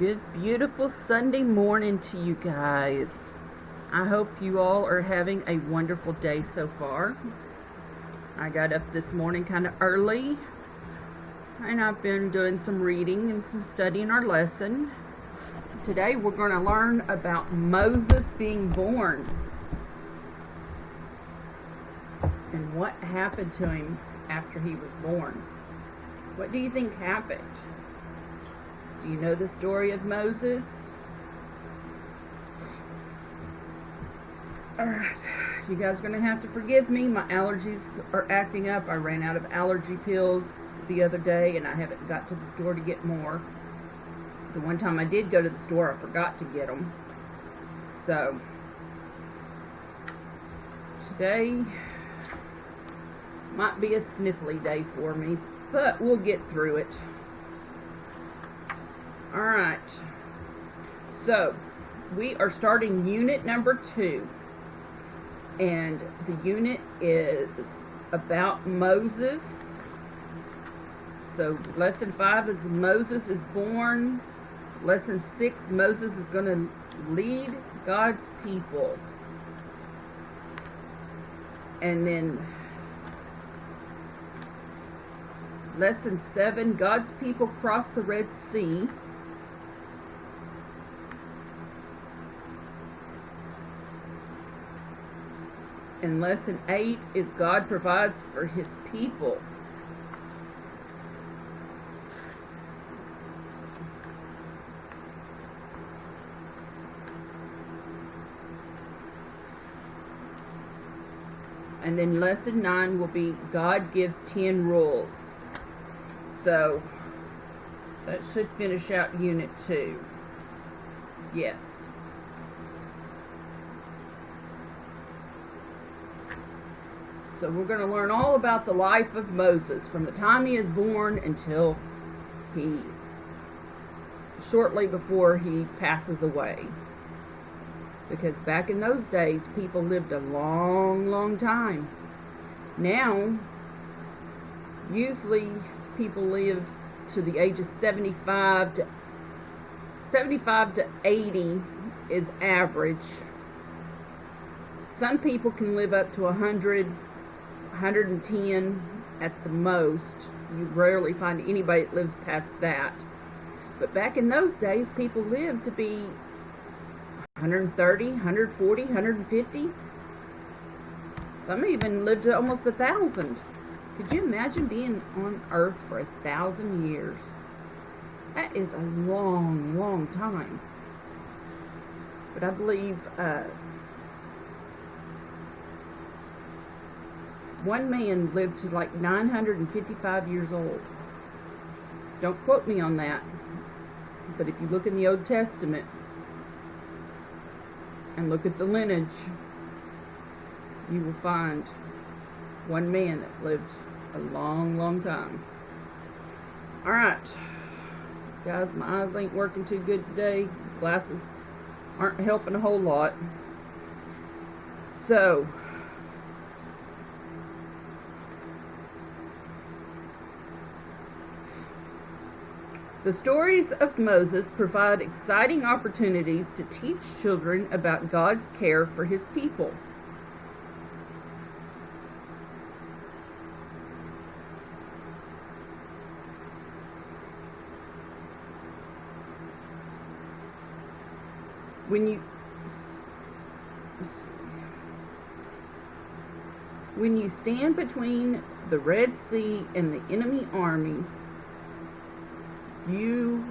Good, beautiful Sunday morning to you guys. I hope you all are having a wonderful day so far. I got up this morning kind of early, and I've been doing some reading and some studying our lesson. Today we're going to learn about Moses being born and what happened to him after he was born. What do you think happened? Do you know the story of Moses? Alright, you guys are going to have to forgive me. My allergies are acting up. I ran out of allergy pills the other day and I haven't got to the store to get more. The one time I did go to the store, I forgot to get them. So, today might be a sniffly day for me, but we'll get through it. Alright, so we are starting unit number 2, and the unit is about Moses. So lesson 5 is Moses is born. Lesson 6, Moses is going to lead God's people. And then lesson 7, God's people cross the Red Sea. And lesson 8 is God provides for his people. And then lesson 9 will be God gives 10 rules. So that should finish out unit 2. Yes. So we're going to learn all about the life of Moses from the time he is born until shortly before he passes away. Because back in those days, people lived a long, long time. Now, usually people live to the age of 75 to 80 is average. Some people can live up to 100, 110 at the most. You rarely find anybody that lives past that. But back in those days, people lived to be 130, 140, 150. Some even lived to almost 1,000. Could you imagine being on earth for 1,000 years? That is a long, long time. But I believe one man lived to like 955 years old. Don't quote me on that. But if you look in the Old Testament and look at the lineage, you will find one man that lived a long, long time. Alright. Guys, my eyes ain't working too good today. Glasses aren't helping a whole lot. So, the stories of Moses provide exciting opportunities to teach children about God's care for his people. When you stand between the Red Sea and the enemy armies, you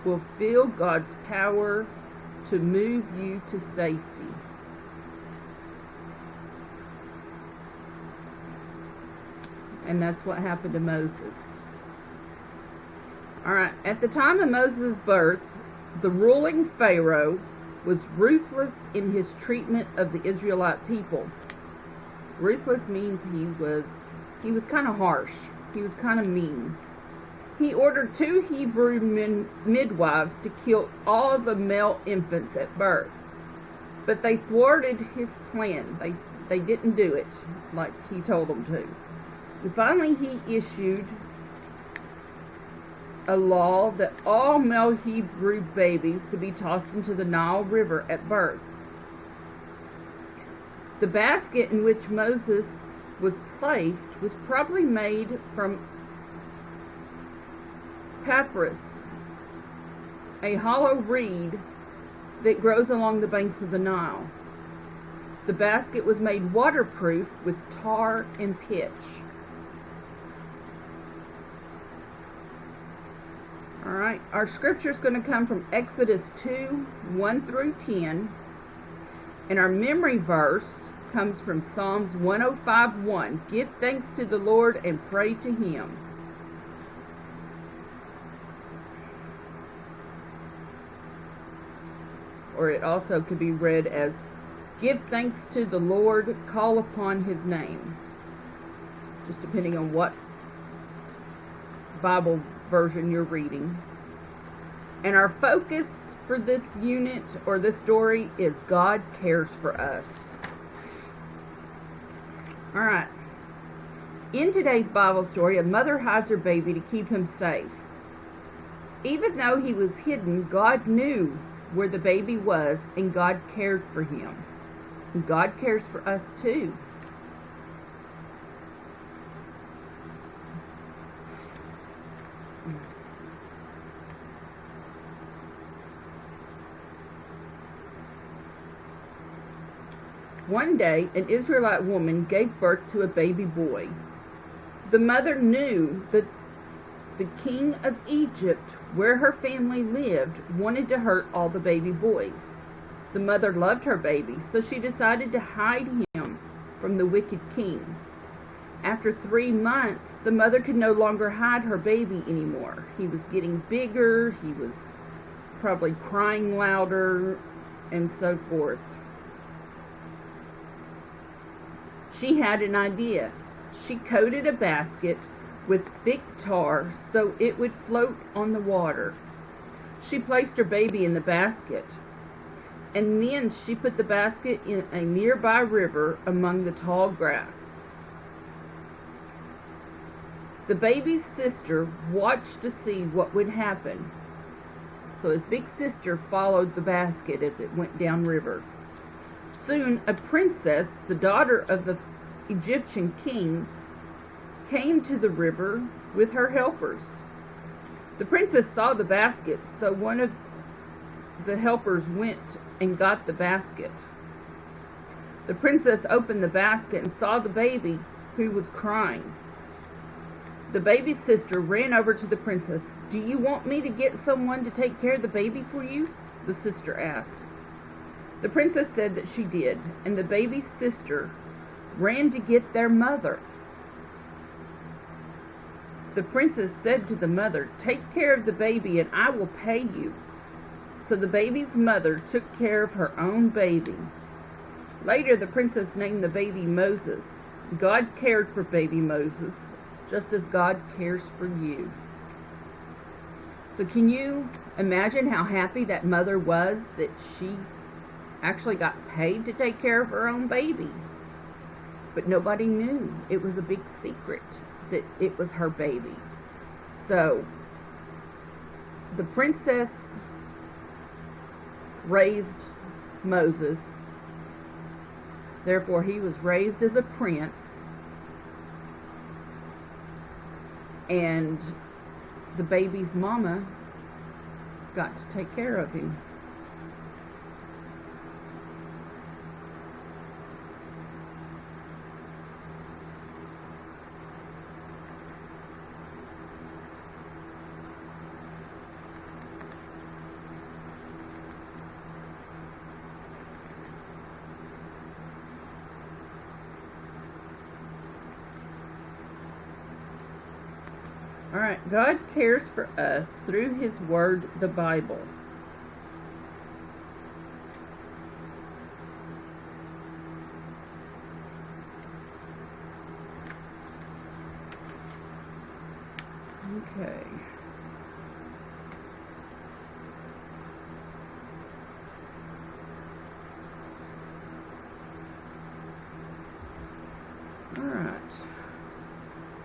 will feel God's power to move you to safety. And that's what happened to Moses. Alright, at the time of Moses' birth, the ruling Pharaoh was ruthless in his treatment of the Israelite people. Ruthless means he was kind of harsh. He was kind of mean. He ordered 2 Hebrew midwives to kill all of the male infants at birth. But they thwarted his plan. They didn't do it like he told them to. And finally he issued a law that all male Hebrew babies to be tossed into the Nile River at birth. The basket in which Moses was placed was probably made from papyrus, a hollow reed that grows along the banks of the Nile. The basket was made waterproof with tar and pitch. Alright, our scripture is going to come from Exodus 2, 1 through 10. And our memory verse comes from Psalms 105:1. Give thanks to the Lord and pray to Him. Or it also could be read as, give thanks to the Lord, call upon His name. Just depending on what Bible version you're reading. And our focus for this unit or this story is God cares for us. Alright. In today's Bible story, a mother hides her baby to keep him safe. Even though he was hidden, God knew where the baby was, and God cared for him. And God cares for us too. One day, an Israelite woman gave birth to a baby boy. The mother knew that the king of Egypt, where her family lived, wanted to hurt all the baby boys. The mother loved her baby, so she decided to hide him from the wicked king. After 3 months, the mother could no longer hide her baby anymore. He was getting bigger, he was probably crying louder, and so forth. She had an idea. She coated a basket with thick tar so it would float on the water. She placed her baby in the basket, and then she put the basket in a nearby river among the tall grass. The baby's sister watched to see what would happen. So his big sister followed the basket as it went downriver. Soon a princess, the daughter of the Egyptian king, came to the river with her helpers. The princess saw the basket, so one of the helpers went and got the basket. The princess opened the basket and saw the baby, who was crying. The baby's sister ran over to the princess. "Do you want me to get someone to take care of the baby for you?" the sister asked. The princess said that she did, and the baby's sister ran to get their mother. The princess said to the mother, "Take care of the baby and I will pay you." So the baby's mother took care of her own baby. Later, the princess named the baby Moses. God cared for baby Moses, just as God cares for you. So can you imagine how happy that mother was that she actually got paid to take care of her own baby? But nobody knew. It was a big secret that it was her baby. So the princess raised Moses. Therefore, he was raised as a prince. And the baby's mama got to take care of him. Alright, God cares for us through His Word, the Bible. Okay. Alright.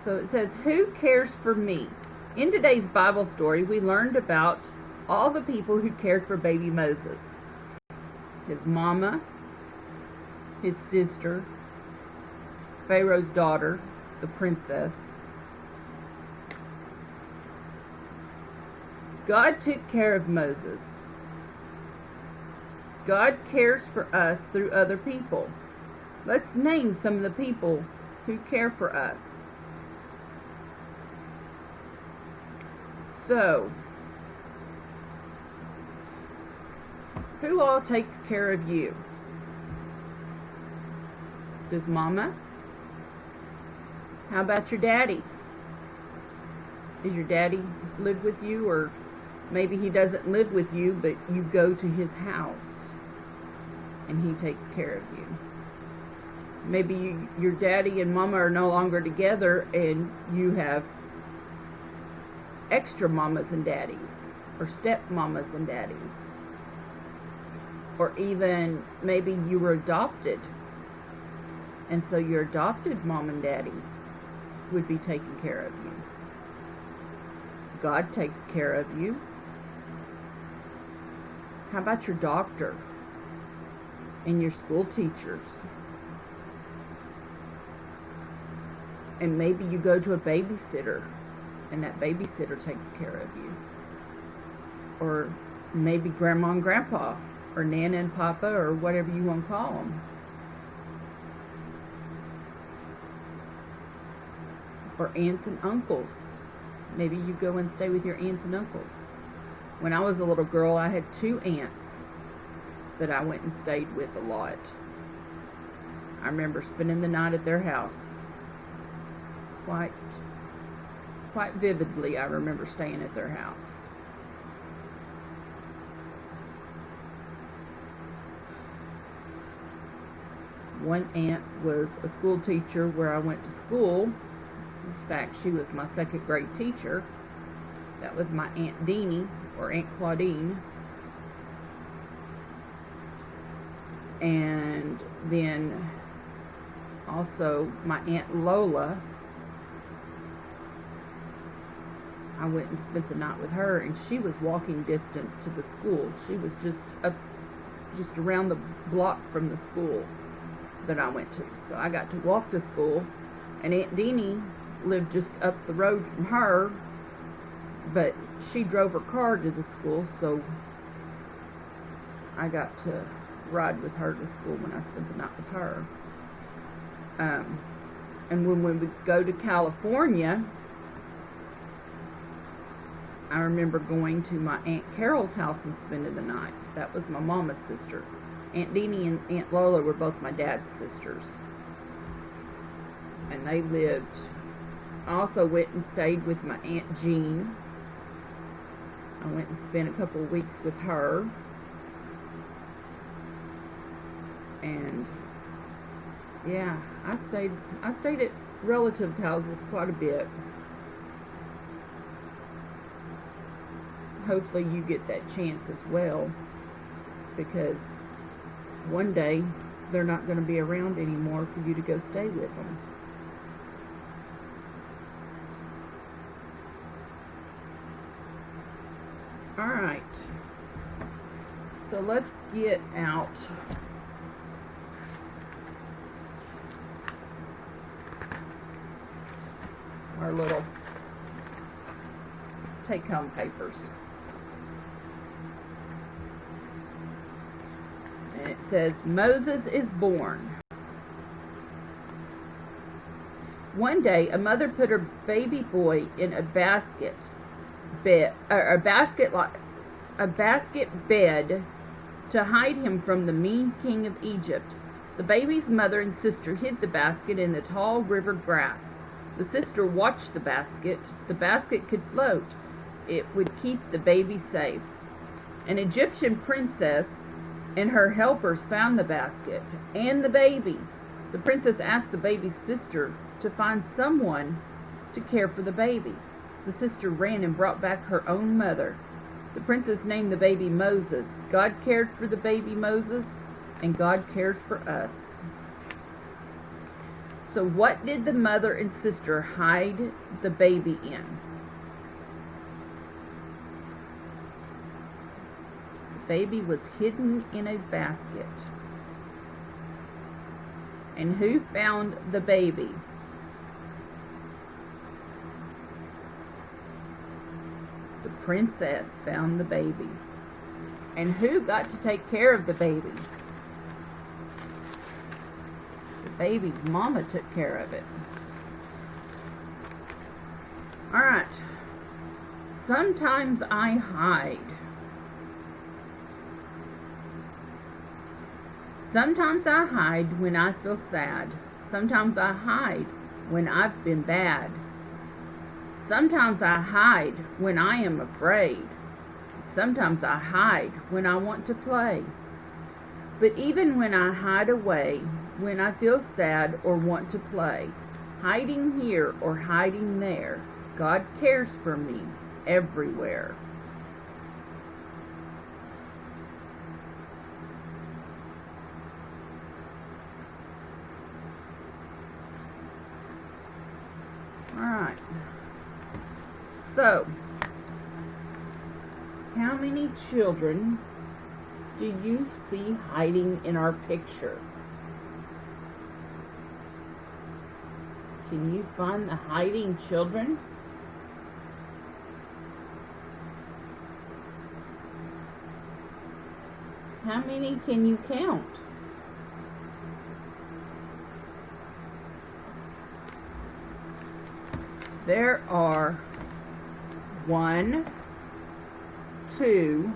So it says, "Who cares for me?" In today's Bible story, we learned about all the people who cared for baby Moses. His mama, his sister, Pharaoh's daughter, the princess. God took care of Moses. God cares for us through other people. Let's name some of the people who care for us. So, who all takes care of you? Does Mama? How about your daddy? Does your daddy live with you? Or maybe he doesn't live with you, but you go to his house and he takes care of you. Maybe your daddy and Mama are no longer together and you have extra mamas and daddies, or step mamas and daddies. Or even maybe you were adopted, and so your adopted mom and daddy would be taking care of you. God takes care of you. How about your doctor and your school teachers? And maybe you go to a babysitter and that babysitter takes care of you. Or maybe grandma and grandpa, or nana and papa, or whatever you want to call them. Or aunts and uncles. Maybe you go and stay with your aunts and uncles. When I was a little girl, I had 2 aunts that I went and stayed with a lot. I remember spending the night at their house. Quite vividly, I remember staying at their house. One aunt was a school teacher where I went to school. In fact, she was my 2nd grade teacher. That was my Aunt Deanie, or Aunt Claudine. And then also my Aunt Lola. I went and spent the night with her, and she was walking distance to the school. She was just around the block from the school that I went to. So I got to walk to school, and Aunt Deanie lived just up the road from her, but she drove her car to the school, so I got to ride with her to school when I spent the night with her. And when we would go to California, I remember going to my Aunt Carol's house and spending the night. That was my mama's sister. Aunt Deanie and Aunt Lola were both my dad's sisters. And they lived. I also went and stayed with my Aunt Jean. I went and spent a couple of weeks with her. And yeah, I stayed at relatives' houses quite a bit. Hopefully you get that chance as well, because one day they're not going to be around anymore for you to go stay with them. Alright, so let's get out our little take-home papers. And it says, Moses is born. One day, a mother put her baby boy in a basket bed to hide him from the mean king of Egypt. The baby's mother and sister hid the basket in the tall river grass. The sister watched the basket. The basket could float. It would keep the baby safe. An Egyptian princess and her helpers found the basket and the baby. The princess asked the baby's sister to find someone to care for the baby. The sister ran and brought back her own mother. The princess named the baby Moses. God cared for the baby Moses, and God cares for us. So what did the mother and sister hide the baby in? baby was hidden in a basket. And who found the baby? The princess found the baby. And who got to take care of the baby? The baby's mama took care of it. Alright. Sometimes I hide. Sometimes I hide when I feel sad. Sometimes I hide when I've been bad. Sometimes I hide when I am afraid. Sometimes I hide when I want to play. But even when I hide away, when I feel sad or want to play, hiding here or hiding there, God cares for me everywhere. Alright. So, how many children do you see hiding in our picture? Can you find the hiding children? How many can you count? There are 1, 2,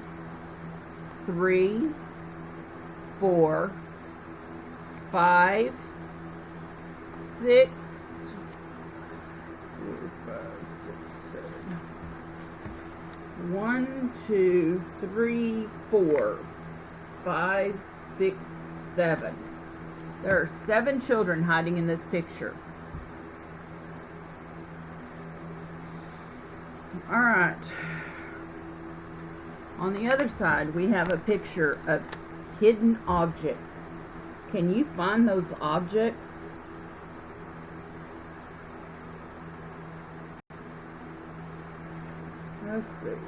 3, 4, 5, 6, 1, 2, 3, 4, 5, 6, 7. There are 7 children hiding in this picture. Alright. On the other side, we have a picture of hidden objects. Can you find those objects? Let's see.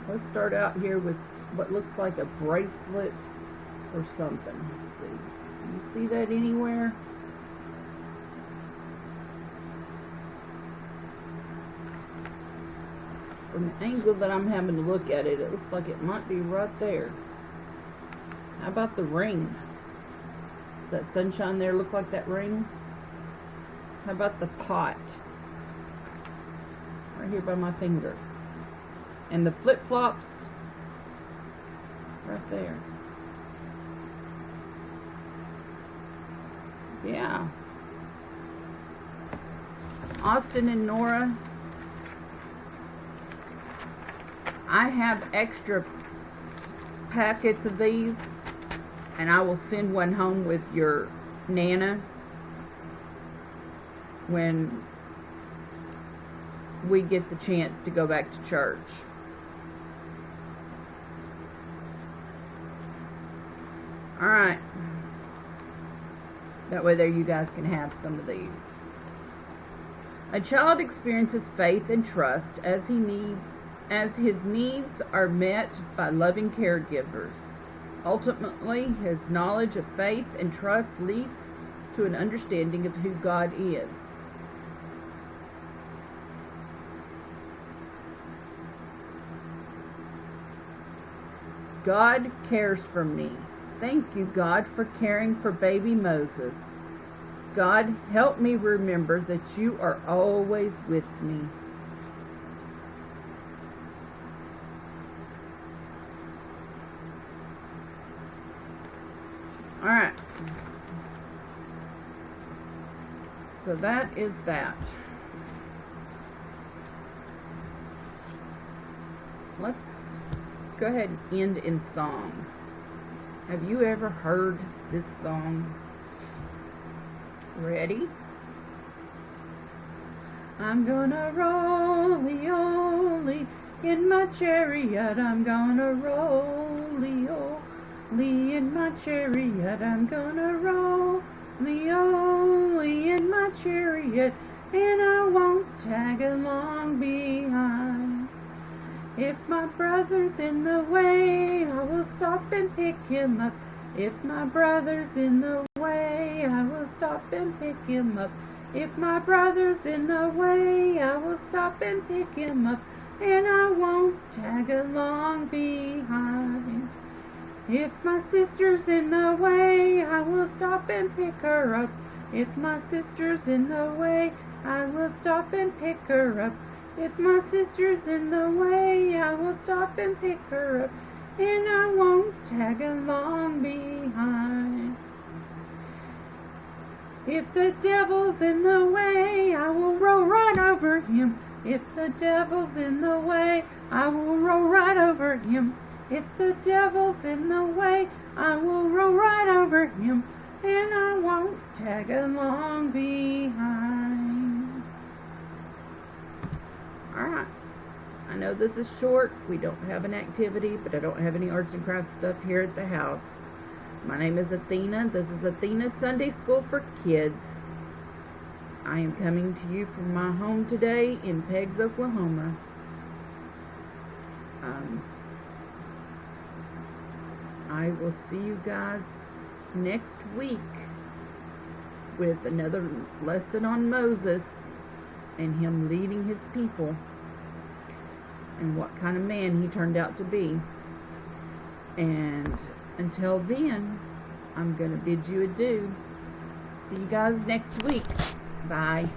Let's start out here with what looks like a bracelet or something. Let's see. Do you see that anywhere? From the angle that I'm having to look at it, it looks like it might be right there. How about the ring? Does that sunshine there look like that ring? How about the pot? Right here by my finger. And the flip-flops? Right there. Yeah. Austin and Nora, I have extra packets of these, and I will send one home with your Nana when we get the chance to go back to church. Alright. That way there you guys can have some of these. A child experiences faith and trust as his needs are met by loving caregivers. Ultimately, his knowledge of faith and trust leads to an understanding of who God is. God cares for me. Thank you, God, for caring for baby Moses. God, help me remember that you are always with me. Alright. So that is that. Let's go ahead and end in song. Have you ever heard this song? Ready? I'm gonna roll-y-oly in my chariot. I'm gonna roll-y-oly in my chariot. I'm gonna roll-y-oly in my chariot, and I won't tag along behind. If my brother's in the way, I will stop and pick him up. If my brother's in the way, I will stop and pick him up. If my brother's in the way, I will stop and pick him up, and I won't tag along behind. If my sister's in the way, I will stop and pick her up. If my sister's in the way, I will stop and pick her up. If my sister's in the way, I will stop and pick her up, and I won't tag along behind. If the devil's in the way, I will roll right over him. If the devil's in the way, I will roll right over him. If the devil's in the way, I will roll right over him, and I won't tag along behind. Alright, I know this is short. We don't have an activity, but I don't have any arts and crafts stuff here at the house. My name is Athena. This is Athena's Sunday School for Kids. I am coming to you from my home today in Peggs, Oklahoma. I will see you guys next week with another lesson on Moses and him leading his people and what kind of man he turned out to be. And until then, I'm going to bid you adieu. See you guys next week. Bye.